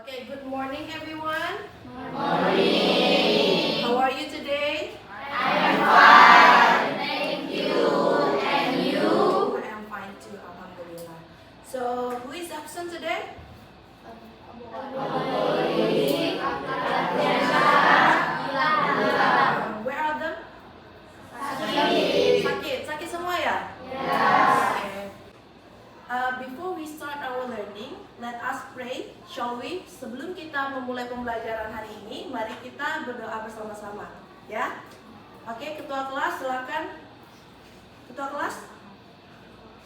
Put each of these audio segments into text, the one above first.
Okay, good morning everyone. Morning. How are you today? I am fine. Thank you. And you? I am fine too, alhamdulillah. So, who is absent today? Where are them? Sakit semua ya? Yes. Okay. Before we start our learning, let us pray, shall we? Sebelum kita memulai pembelajaran hari ini, mari kita berdoa bersama-sama, ya. Oke, ketua kelas silakan. Ketua kelas,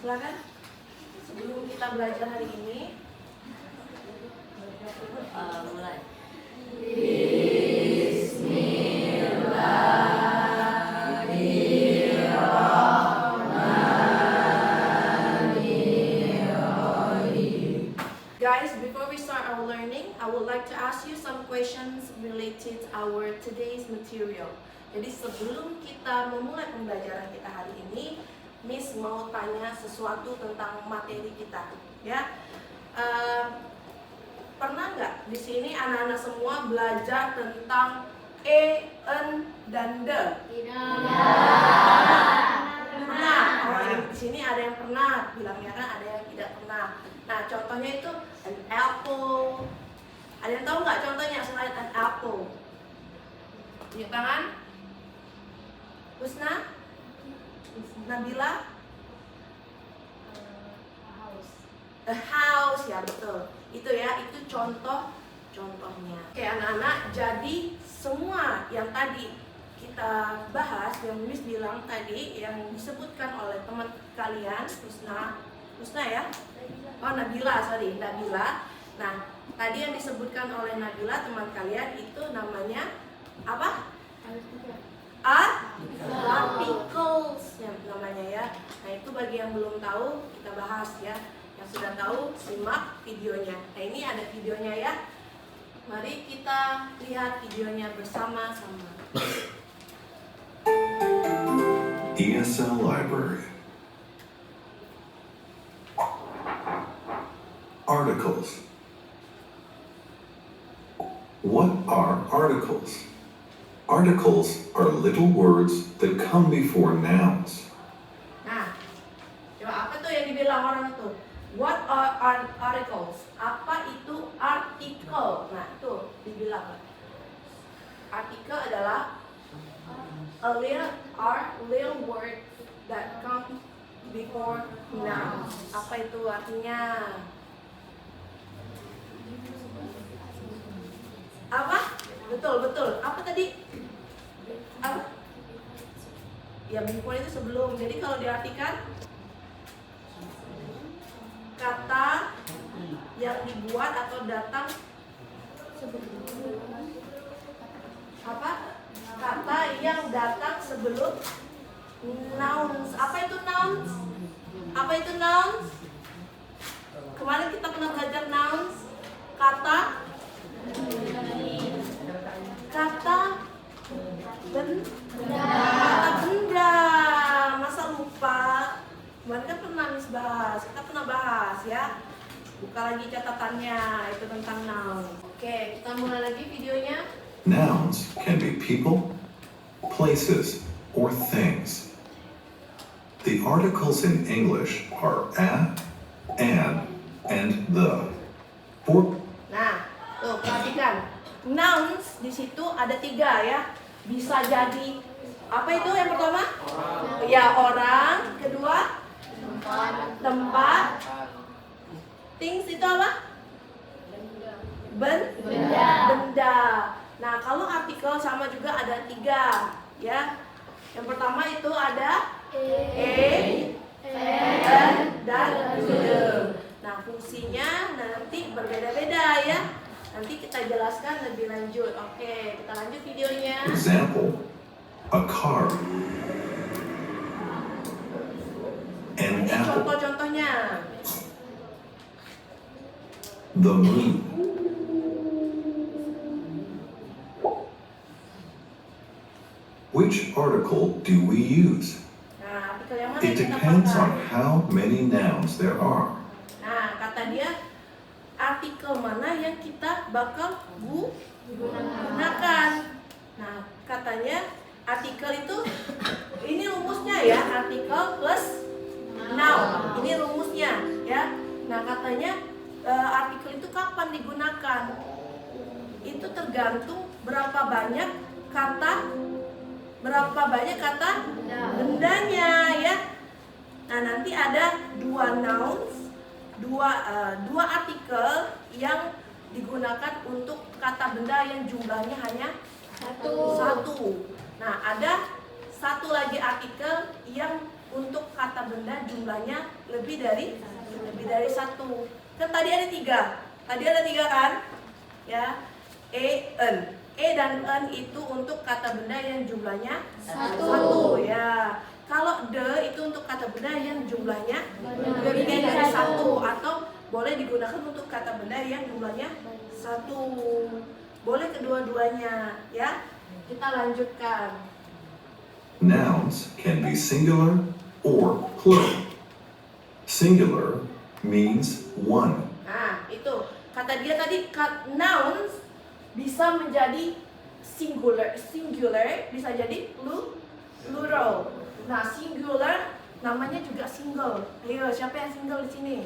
silakan. Sebelum kita belajar hari ini, Mulai. guys, before we start our learning, I would like to ask you some questions related to our today's material. Jadi sebelum kita memulai pembelajaran kita hari ini, Miss mau tanya sesuatu tentang materi kita, ya. Pernah nggak di sini anak-anak semua belajar tentang e, en, dan de? Pernah. Oh, di sini ada yang pernah, bilangnya kan ada yang tidak pernah. Nah, contohnya itu an apple. Ada yang tahu nggak contohnya selain an apple? Tunjuk tangan. Husna? Nabila? A house, ya betul. Itu ya, itu contohnya. Oke anak-anak, jadi semua yang tadi kita bahas, yang Miss bilang tadi, yang disebutkan oleh teman kalian, Husna ya? Oh Nabila. Nah, tadi yang disebutkan oleh Nabila teman kalian itu namanya apa? Articles yang namanya ya. Nah, itu bagi yang belum tahu kita bahas ya. Yang sudah tahu simak videonya. Nah, ini ada videonya ya. Mari kita lihat videonya bersama-sama. ESL Library. Articles. What are articles? Articles are little words that come before nouns. Nah, coba apa tuh yang dibilang orang itu? What are articles? Apa itu artikel? Nah, itu dibilang. Artikel adalah a little word that comes before nouns. Apa itu artinya? Apa? Betul. Apa tadi? Apa? Ya, before itu sebelum. Jadi kalau diartikan kata yang dibuat atau datang sebelum apa? Kata yang datang sebelum nouns. Apa itu nouns? Kemarin kita pernah belajar nouns. Kata benda. Masa lupa? Kemarin kan pernah Miss bahas. Kita pernah bahas ya. Buka lagi catatannya, itu tentang noun. Oke, kita mulai lagi videonya. Nouns can be people, places, or things. The articles in English are a, an, and the. Nah, tuh perhatikan. Nouns di situ ada 3 ya. Bisa jadi apa itu yang pertama? Ya, orang. Kedua, tempat. Things itu apa? Benda. Nah, kalau artikel sama juga ada 3 ya. Yang pertama itu ada an, dan the. Nah, fungsinya nanti berbeda-beda ya. Nanti kita jelaskan lebih lanjut. Oke, kita lanjut videonya. Example, a car, an Ini apple, contoh-contohnya. the moon. Which article do we use? Nah, artikel yang mana It yang kita depends on pakai? how many nouns there are. Nah, kata dia artikel mana yang kita bakal gunakan. Nah, katanya artikel itu ini rumusnya ya, artikel plus noun. Ini rumusnya ya. Nah, katanya artikel itu kapan digunakan? Itu tergantung berapa banyak kata bendanya ya. Nah, nanti ada dua nouns, dua artikel yang digunakan untuk kata benda yang jumlahnya hanya satu. Nah, ada satu lagi artikel yang untuk kata benda jumlahnya lebih dari satu. Kan tadi ada tiga kan? Ya, en. E dan en itu untuk kata benda yang jumlahnya satu ya. Kalau de itu untuk kata benda yang jumlahnya lebih dari satu, atau boleh digunakan untuk kata benda yang jumlahnya satu. Boleh kedua-duanya ya. Kita lanjutkan. Nouns can be singular or plural. Singular means one. Nah, itu kata dia tadi, nouns bisa menjadi singular bisa jadi plural. Nah, singular namanya juga single. Ayo, siapa yang single di sini?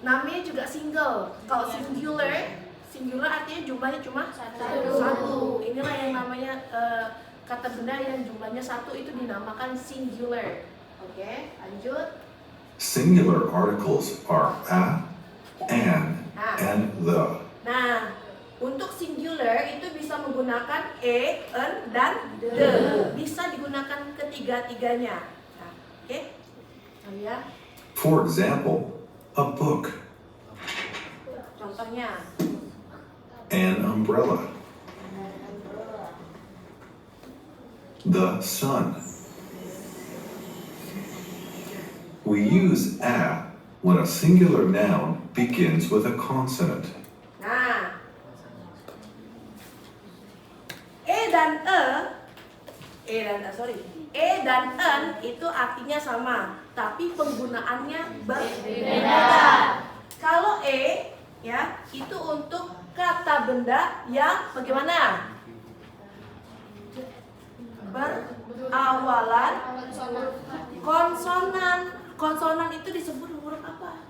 Namanya juga single. Kalau singular artinya jumlahnya cuma satu. Inilah yang namanya kata benda yang jumlahnya satu itu dinamakan singular. Oke, lanjut. Singular articles are a, an, and the. Nah, untuk singular itu bisa menggunakan e, en, dan the. Bisa digunakan ketiga-tiganya. Nah, oke. Oh, ya. For example, a book, Contohnya, an umbrella, the sun. We use a when a singular noun begins with a consonant. nah, E dan en itu artinya sama, tapi penggunaannya berbeda. Kalau e ya itu untuk kata benda yang bagaimana? Berawalan konsonan. Konsonan itu disebut huruf apa?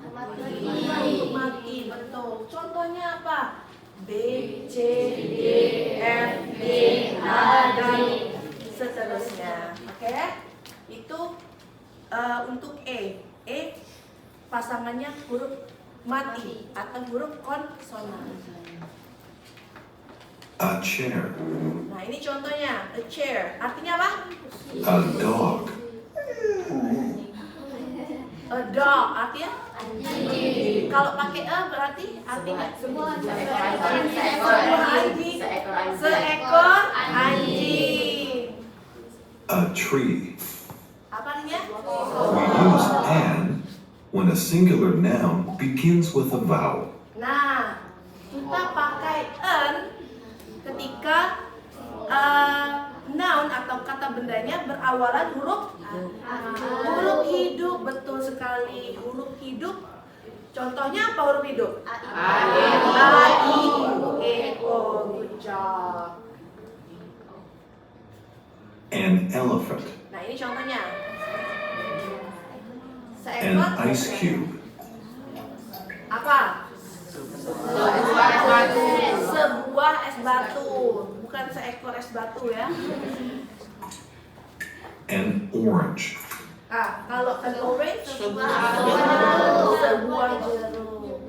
Mati, betul. Contohnya apa? B, C, D, F, G, H, dan seterusnya. Oke? Itu untuk E. E pasangannya huruf mati atau huruf konsonan. A chair, Nah, ini contohnya, a chair. Artinya apa? a dog, A dog artinya anjing. Kalau pakai e berarti artinya semua anjing. Seekor anjing. a tree. Apa artinya? We use an when a singular noun begins with a vowel. Nah, kita pakai en ketika noun atau kata bendanya berawalan huruf hidup. Betul sekali, huruf hidup. Contohnya apa huruf hidup? A, I, E, O. Good job. An elephant, Nah, ini contohnya. an ice cube, Apa? Sebuah es batu, bukan seekor es batu ya. an orange, Kalau an orange, sebuah jeruk.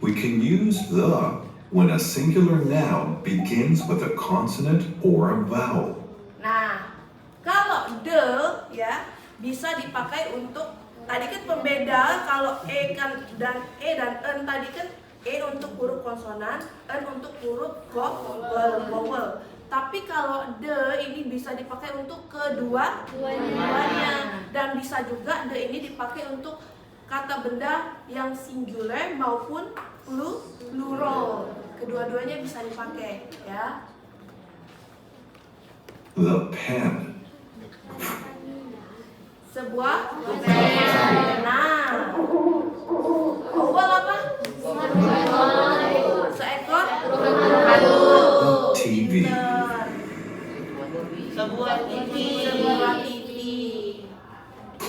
We can use the when a singular noun begins with a consonant or a vowel. Nah, kalau the ya bisa dipakai untuk tadi kan pembeda. Kalau e dan en tadi kan e untuk huruf konsonan, en untuk huruf vowel. Tapi kalau the ini bisa dipakai untuk keduanya, dan bisa juga the ini dipakai untuk kata benda yang singular maupun plural. Kedua-duanya bisa dipakai ya. The pen, Sebuah pen.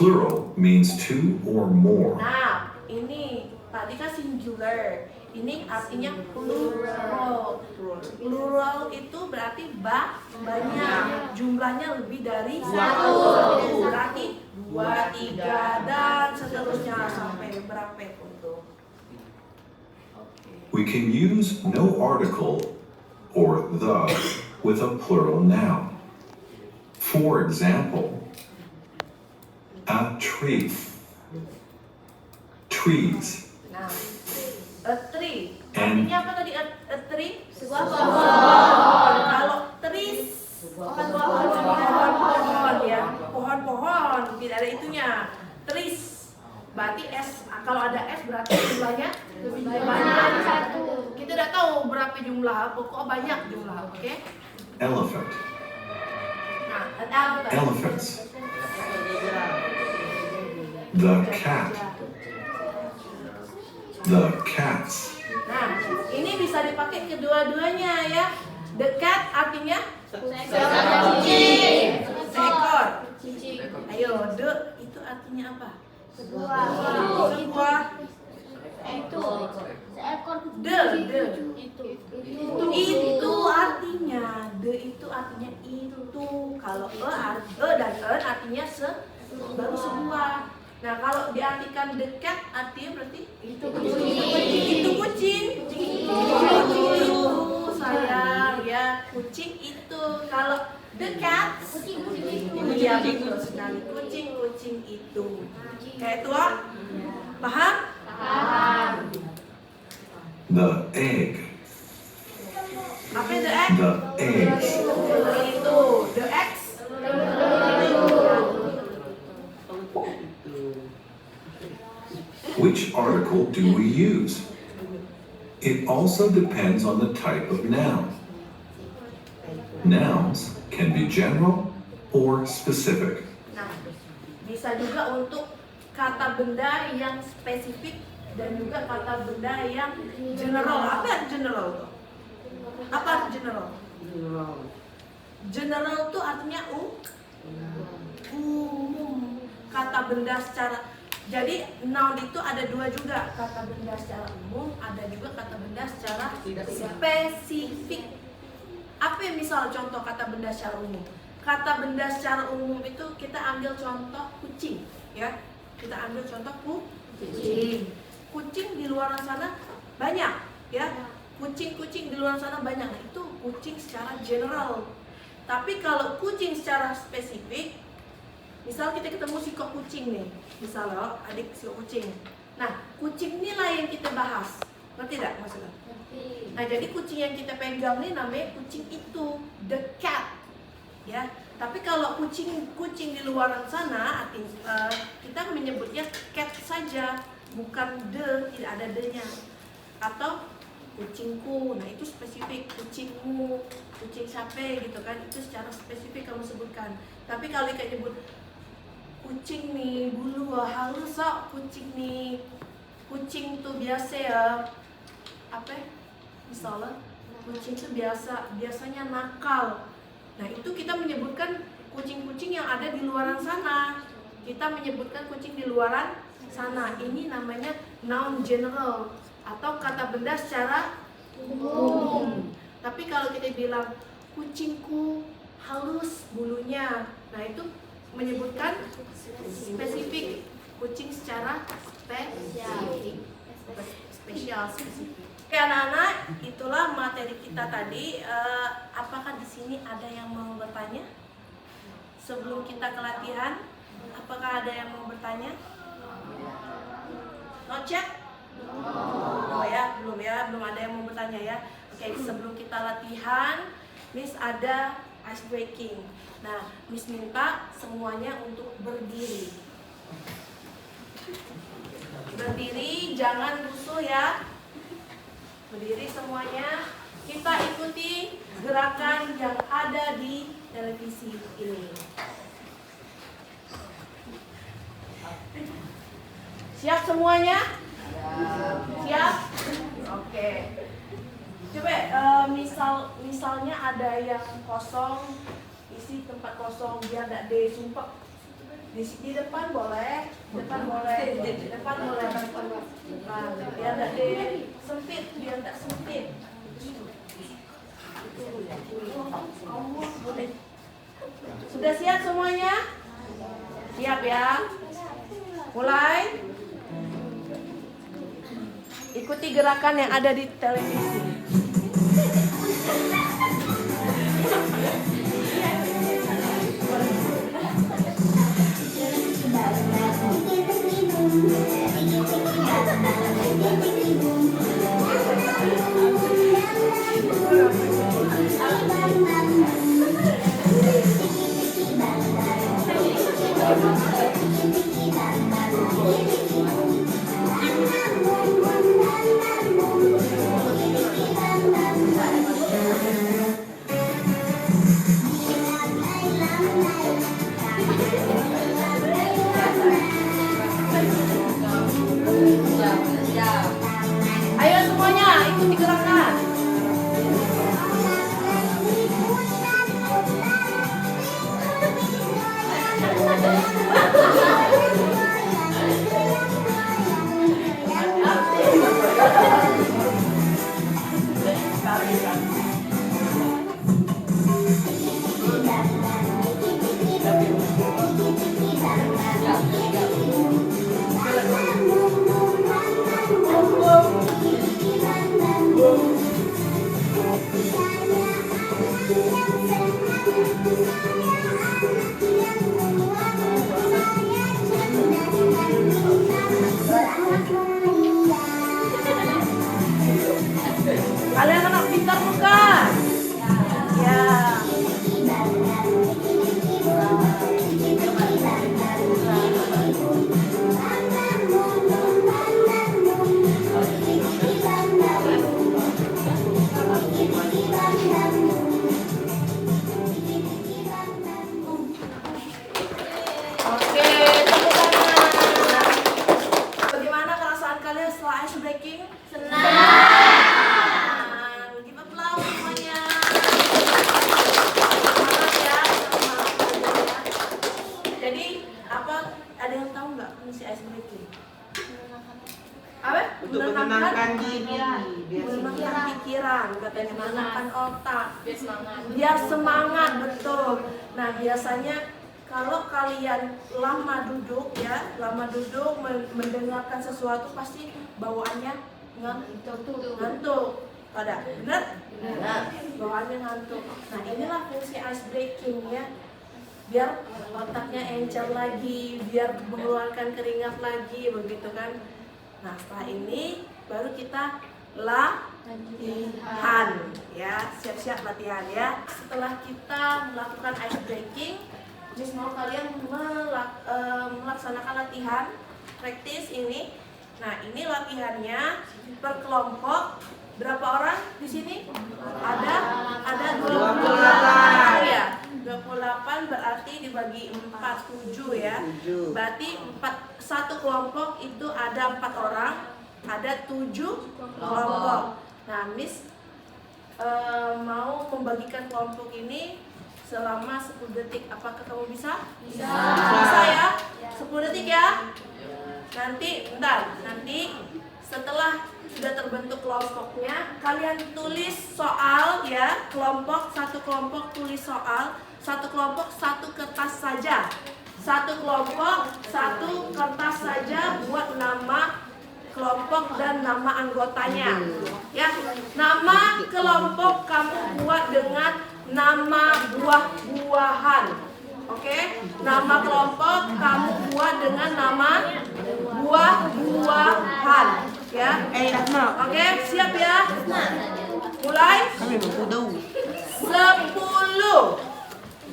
Plural means two or more. Nah, ini tadi kan singular. Ini artinya plural. Plural itu berarti banyak. Jumlahnya lebih dari satu. Berarti 2, 3 dan seterusnya sampai berapa untuk? We can use no article or the with a plural noun. For example, a tree, trees, Nah, a tree. And- Artinya apa tadi a tree? Sebuah Pohon. Kalau trees, pohon ya, pohon-pohon, tidak ada itunya. Trees. Berarti S, kalau ada S berarti jumlahnya lebih banyak. Kita tidak tahu berapa jumlah, pokok banyak jumlah, oke? elephant, Nah, ada elephants, the cat, the cats, Nah, ini bisa dipakai kedua-duanya ya. The cat artinya seekor. Ayo, the itu artinya apa? Sebuah. Itu artinya itu. Kalau dan artinya baru sebuah. Nah, kalau diartikan the cat artinya berarti itu kucing itu sayang ya, kucing itu. Kalau the cat iya betul sekali, kucing itu. Kayak tua? Paham? the egg, Apa the egg? the eggs, Itu the eggs. Which article do we use? It also depends on the type of noun. Nouns can be general or specific. Nah, bisa juga untuk kata benda yang spesifik dan juga kata benda yang general. Apa general? Apa general? General itu artinya umum. Kata benda secara, jadi noun itu ada dua juga, kata benda secara umum, ada juga kata benda secara spesifik. Apa yang misal contoh kata benda secara umum? Kata benda secara umum itu kita ambil contoh kucing, ya. Kita ambil contoh kucing. Kucing di luar sana banyak, ya. Kucing-kucing di luar sana banyak. Nah, itu kucing secara general. Tapi kalau kucing secara spesifik, misal kita ketemu si kok kucing nih, misalnya adik si kok kucing. Nah, kucing inilah yang kita bahas. Ngerti tidak maksudnya? Nah, jadi kucing yang kita pegang nih namanya kucing itu, the cat. Ya, tapi kalau kucing di luar sana, kita menyebutnya cat saja, bukan the, tidak ada the-nya. Atau kucingku, nah itu spesifik, kucingmu, kucing siapa gitu kan, itu secara spesifik kamu sebutkan. Tapi kalau kayak nyebut kucing nih bulu halus kok, kucing nih, kucing tuh biasa ya, apa? Misalnya kucing tuh biasanya nakal. Nah itu kita menyebutkan kucing-kucing yang ada di luaran sana. Kita menyebutkan kucing di luaran sana. Ini namanya noun general atau kata benda secara umum. Tapi kalau kita bilang kucingku halus bulunya, nah itu menyebutkan spesifik, kucing secara spesial. Oke anak-anak, itulah materi kita tadi. Apakah di sini ada yang mau bertanya? Sebelum kita ke latihan, apakah ada yang mau bertanya? Not yet? Oh ya, belum ada yang mau bertanya ya. Oke, sebelum kita latihan, Miss ada ice breaking. Nah, Miss minta semuanya untuk berdiri. Berdiri, jangan rusuh ya. Berdiri semuanya. Kita ikuti gerakan yang ada di televisi ini. Siap semuanya? Siap? Oke. Coba misalnya ada yang kosong, isi tempat kosong biar tidak disumpah. Di depan boleh, depan boleh, depan boleh. Nah, biar tidak sempit, biar tidak sempit. Sudah siap semuanya? Siap ya? Mulai. Ikuti gerakan yang ada di televisi. Ayo semuanya ikuti gerakan. Kalian anak pintar bukan? Ya. Oke, tepuk tangan. Bagaimana perasaan kalian setelah ice breaking? Senang. Give applause semuanya. Semangat ya, semangat belajar ya. Jadi apa? Ada yang tahu nggak fungsi ice breaking? Apa? Untuk menenangkan diri, Menenangkan pikiran, katanya menenangkan otak. Biar semangat, betul. Nah biasanya kalau kalian lama duduk ya, mendengarkan sesuatu pasti bawaannya ngantuk. Pada benar? Benar. Bawaannya ngantuk. Nah inilah fungsi ice breaking ya. Biar otaknya encer lagi, biar mengeluarkan keringat lagi, begitu kan? Nah setelah ini baru kita latihan ya, siap-siap latihan ya. Setelah kita melakukan ice breaking, Miss mau kalian melaksanakan latihan praktis ini. Nah ini latihannya per kelompok. Berapa orang di sini? Ada 28 ya. 28 berarti dibagi 47 ya. Berarti satu kelompok itu ada 4 orang, ada 7 kelompok. Nah, Miss mau membagikan kelompok ini selama 10 detik. Apakah kamu bisa? Bisa ya? 10 detik ya? Nanti setelah sudah terbentuk kelompoknya, kalian tulis soal ya, satu kelompok tulis soal, satu kelompok satu kertas saja. Satu kelompok satu kertas saja buat nama kelompok dan nama anggotanya. Ya, nama kelompok kamu buat dengan nama buah-buahan. Oke? Nama kelompok kamu buat dengan nama buah-buahan. Ya. Oke, siap ya? Mulai. 10.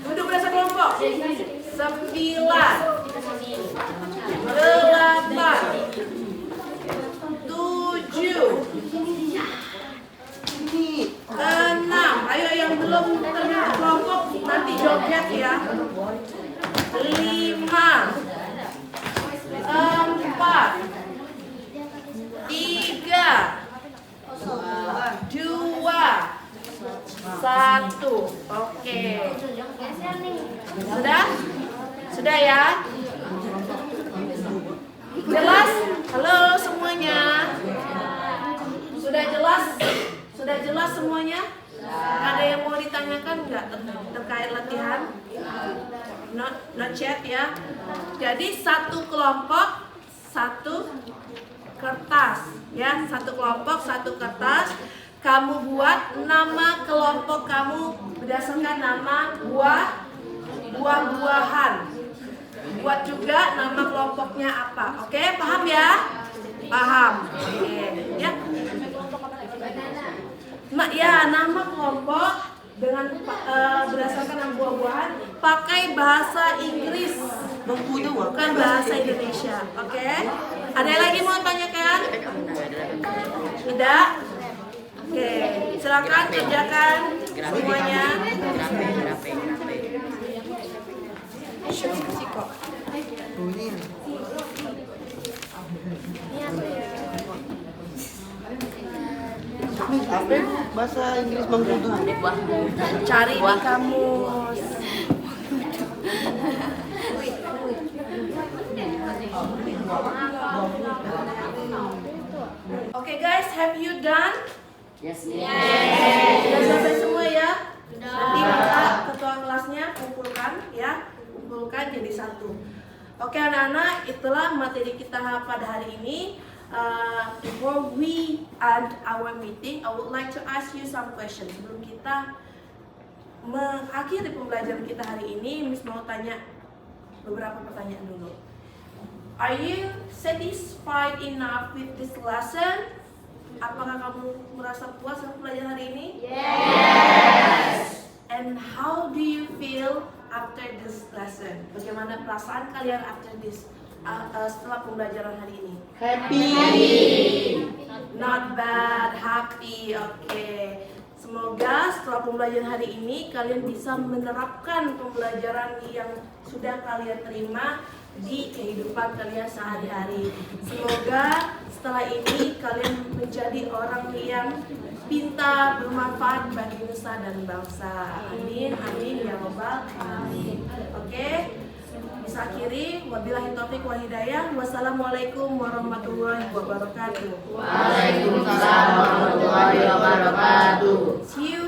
Duduk pada satu kelompok. 9. 8. 7. 6. Ayo yang belum terbentuk kelompok nanti joget ya. 5. 4. 3. 2. 1. Oke. Sudah? Sudah ya? Sudah jelas semuanya? Ada yang mau ditanyakan nggak terkait latihan? Not yet ya. Jadi satu kelompok satu kertas ya, satu kelompok satu kertas. Kamu buat nama kelompok kamu berdasarkan nama buah-buahan. Buat juga nama kelompoknya apa. Oke, paham ya? Paham. Oke, ya. Ya, nama kelompok dengan berdasarkan nama buah-buahan pakai bahasa Inggris, bukan bahasa Indonesia. Oke? Ada yang lagi mau tanyakan? Tidak? Oke, silakan kerjakan semuanya. Apa bahasa Inggris mengkudu? Cari di kamus. Oke guys, have you done? Yes. Sudah selesai semua ya? Nanti kita ketua kelasnya kumpulkan ya, kumpulkan jadi satu. Oke anak-anak, itulah materi kita pada hari ini. Before we end our meeting, I would like to ask you some questions. Sebelum kita mengakhiri pembelajaran kita hari ini, Miss mau tanya beberapa pertanyaan dulu. Are you satisfied enough with this lesson? Apakah kamu merasa puas dengan pelajaran hari ini? Yes. And how do you feel after this lesson? Bagaimana perasaan kalian after this? Setelah pembelajaran hari ini? Happy. Not bad, happy. Oke. Semoga setelah pembelajaran hari ini kalian bisa menerapkan pembelajaran yang sudah kalian terima di kehidupan kalian sehari-hari. Semoga setelah ini kalian menjadi orang yang pintar, bermanfaat bagi nusa dan bangsa. Amin, amin ya robbal alamin. Oke. Bisa akhiri, wabillahi taufiq wal hidayah. Wassalamualaikum warahmatullahi wabarakatuh. Waalaikumsalam warahmatullahi wabarakatuh. See you